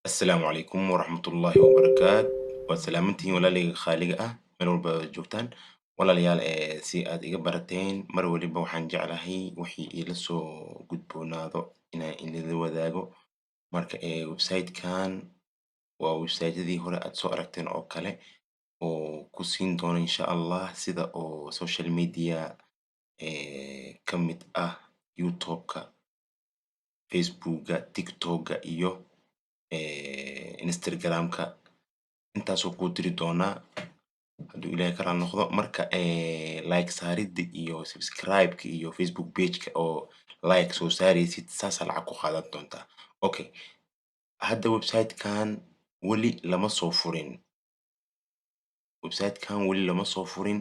السلام عليكم ورحمة الله وبركاته وسلامتي ولا لي خالقة من walba joogtaan walaalayaal si aad iga barateen mar waliba waxaan jeclahay wixii ila soo gudboonaado inaan idinla wadaago marka website-kan waa website-yadii hore aad soo aragteen oo kale oo ku siin doono insha Allah sida oo social media ka mid ah YouTube-ka, Facebook-ga, TikTok-ga iyo Instagram-ka intaasoo kuu diri doonaa hadduu ilaahay ka raali noqdo marka like saaridda iyo subscribe-ka iyo Facebook page-ka oo like soo saaraysid saasaa lacag ku qaadan doontaa okay hadda website-kan weli lama soo furin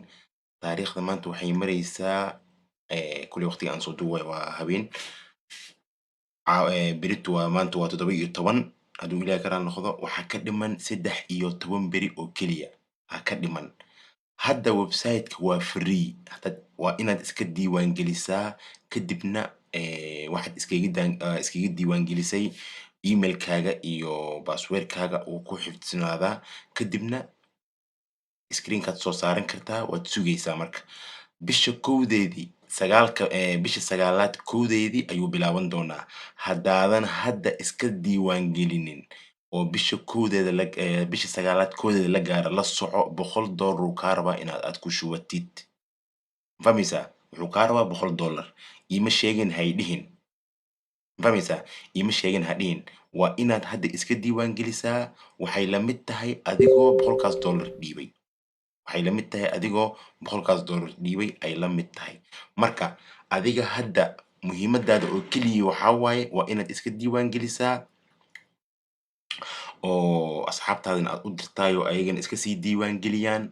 taariikhda maanta waxay maraysaa kulli waqtiga aan soo duubayo waa habeen berito waa maanta waa 17 hadduu ilaahay ka raali noqdo waxaa ka dhiman 13 beri oo keliya ka dhiman hadda website-ka waa free waa inaad iska diiwaan gelisaa kadibna waxaad iskaga diiwaan gelisay email-kaaga iyo password-kaaga uu ku xifdisnaadaa kadibna screen-kaad soo saaran kartaa waad sugaysaa marka bisha sagaalaad kowdeedii ayuu bilaaban doonaa haddaadan hadda iska diiwaan gelinin oo bisha sagaalaad kowdeeda la gaaro la soco $100 uu kaa rabaa inaad ku shubatid mafahmaysaa wuxuu kaa rabaa $100 iima sheegin haydhihin mafahmaysaa iima sheegin hadhihin waa inaad hadda iska diiwaan gelisaa waxay la mid tahay adigoo $100 dhiibay ay la mid tahay marka adiga hadda muhiimadaada oo keliya waxaa waaye waa inaad iska diiwaan gelisaa oo asxaabtaadana aad u dirtaay oo ayagana iska sii diiwaan geliyaan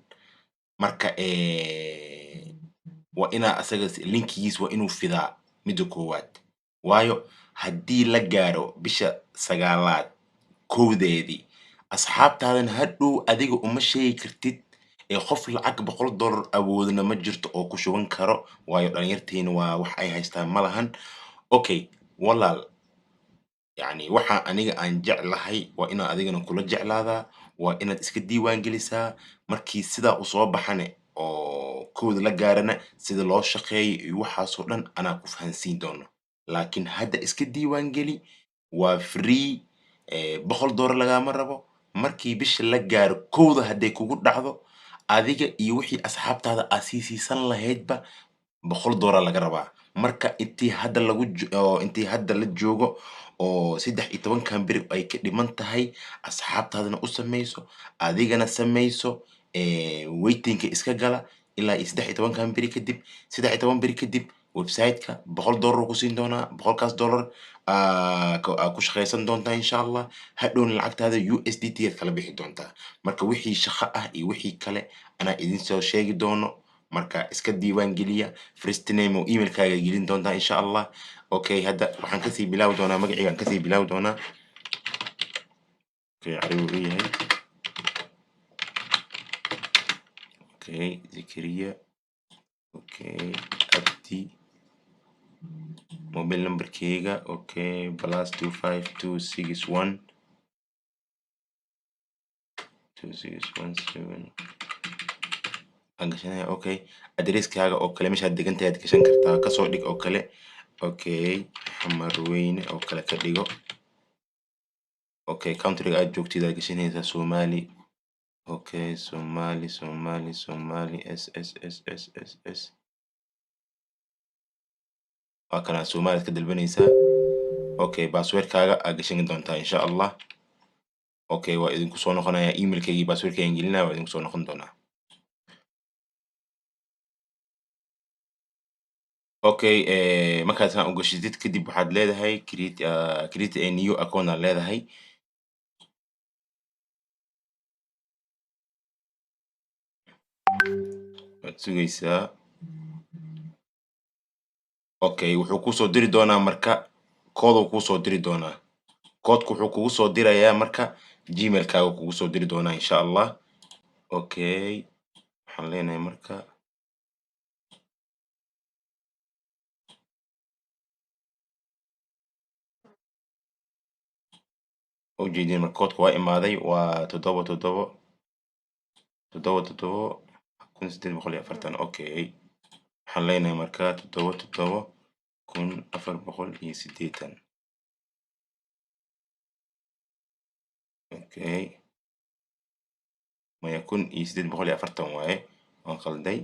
marka waa inaa asaga linkigiis waa inuu fidaa midda koowaad waayo haddii la gaaro bisha sagaalaad kowdeedii asxaabtaadana hadhow adiga uma sheegi kartid qof lacag $100 awoodna ma jirto oo ku shuban karo waayo dhalinyarteena waa wax ay haystaan ma lahan okay walaal yacni waxa aniga aan jeclahay waa inaan adigana kula jeclaadaa waa inaad iska diiwaan gelisaa markii sidaa u soo baxane oo kowda la gaarana sida loo shaqeeyo iyo waxaasoo dhan anaa ku fahansiin doono laakiin hadda iska diiwaan geli waa free $100 lagaama rabo markii bisha la gaaro kowda hadday kugu dhacdo adiga iyo wixii asxaabtaada aad sii siisan lahaydba $100 laga rabaa marka intii hadda la joogo oo 13 beri ay ka dhiman tahay asxaabtaadana u samayso adigana samayso waiting-ka iska gala ilaa iyo 13 beri kadib 13 beri kadib website-ka $100 ku siin doonaa $100 ku shaqaysan doontaa insha Allah hadhowna lacagtaada USDT aad kala bixi doontaa marka wixii shaqo ah iyo wixii kale anaa idin soo sheegi doono marka iska diiwaan geliya first name oo email-kaaga gelin doontaa insha Allah okay hadda waxaan kasii bilaawi doonaa magacaygaan kasii bilaawi doonaa okay carigu uu yahay okay Zakaria okay Abdi mobile number-kayga okay +25261 2617 aan gashanaya okay address-kaaga oo kale meeshaad degan tahay aad gashan kartaa kasoo dhig oo kale okay Xamarweyne oo kale ka dhigo okay country-ga aad joogtid aad gashanaysaa Somali okay Somali SSSSSS waa kana Somali aad ka dalbanaysaa okay password-kaaga aad gashan doontaa insha Allah okay waa idinku soo noqonayaa email-kayga iyo password-kaygaan gelinaya waa idinku soo noqon doonaa okay markaad saan u gashidid kadib waxaad leedahay create a new account aad leedahay waad sugaysaa okay wuxuu kusoo diri doonaa marka kooduu kusoo diri doonaa koodku wuxuu kugu soo dirayaa marka gmail-kaaga kugu soo diri doonaa insha Allah okay waxaan leenahay marka ujeedin marka koodka waa imaaday waa 777 okay waxaan leenahay marka 77480 okay maya 1840 waaye waan qalday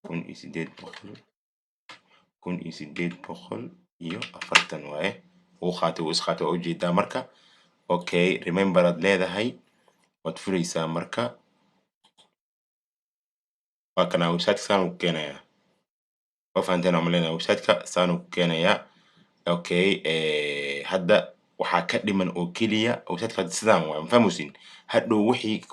1840 waaye wuu isqaatay waa ujeedaa marka okay remember aad leedahay waad furaysaa marka waa kana website-ka saan ku keenayaa waa fahanteen aan maleynayaa website-ka saan ku keenayaa okay hadda waxaa ka dhiman oo keliya website-ka sidaan waaye ma fahmaysin hadhow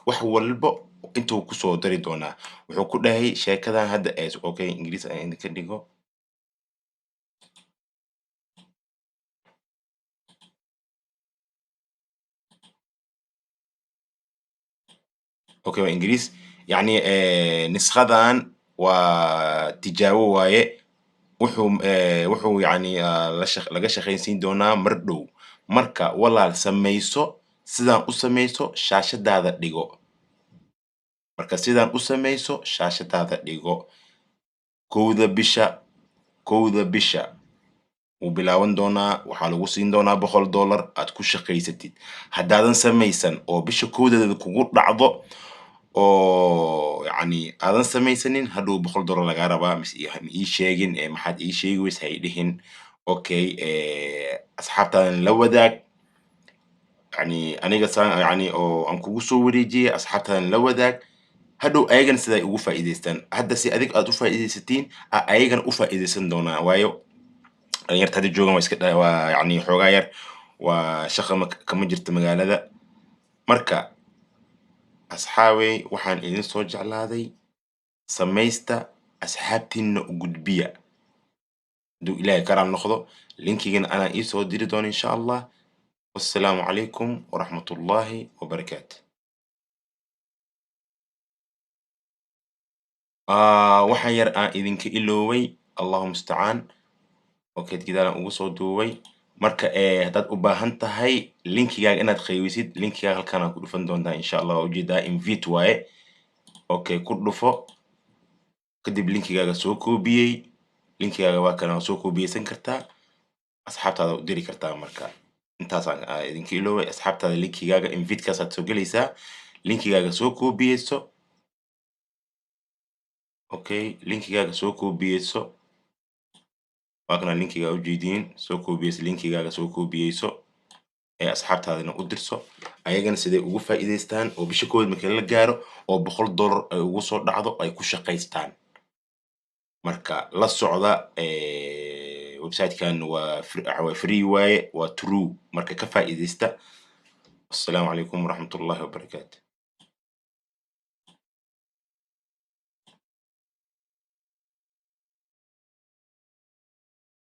wax walbo intuu kusoo dari doonaa wuxuu ku dhahay sheekadan hadda okay ingiriis ayaan idinka dhigo okay waa ingiriis يعني نسخدان وتجاوو waaye wuxuu yani laga shaqaysiin doonaa mar dhow marka walaal samayso sidaan u samayso shaashadaada dhigo marka sidaan u samayso shaashadaada dhigo kowda bisha wuu bilaaban doonaa waxaa lagu siin doonaa $100 aad ku shaqaysatid haddaadan samaysan oo bisha kowdeeda kugu dhacdo oo يعني aadan samaysanin hadhow $100 lagaa rabaa ma ii sheegin maxaad ii sheegi weyse hay dhihin okay asxaabtaadan la wadaag يعني aniga yani oo aan kugu soo wareejiyey asxaabtaadan la wadaag hadhow ayagana siday ugu faa'iidaystaan hadda si adig aad u faa'iidaysatiin ayagana u faa'iidaysan doonaa waayo dhalinyarta hadda joogan waa iska waa yani xoogaa yar waa shaqa kama jirto magaalada marka asxaabey waxaan idin soo jeclaaday samaysta asxaabtiina u gudbiya hadduu ilaahay karaal noqdo linkigana anaa ii soo diri doono insha allah wassalaamu calaykum waraxmatullaahi wabarakaatu waxaan yar aan idinka ilooway allahu mustacaan okay gidaalan ugu soo duubay marka haddaad u baahan tahay linkigaaga inaad qaybisid linkigaaga halkaan aad ku dhufan doontaa insha allah waa ujeedaa invite waaye okay ku dhufo kadib linkigaaga soo koobiyey linkigaaga waa kana soo koobiyeysan kartaa asxaabtaada u diri kartaa marka intaasaan idinka ilooway asxaabtaada linkigaaga invitekaas soo gelaysaa linkigaaga soo koobiyeyso okay linkigaaga soo koobiyeyso waa kana linkiga ujeediin soo koobiyeyso linkigaaga soo koobiyeyso asxaabtaadana u dirso ayagana siday ugu faa'iidaystaan oo bisha kood marka la gaaro oo $100 ay ugu soo dhacdo ay ku shaqaystaan marka la socda website-kan waa free waaye waa true marka ka faa'iidaysta assalaamu calaykum waraxmatullaahi wabarakaatu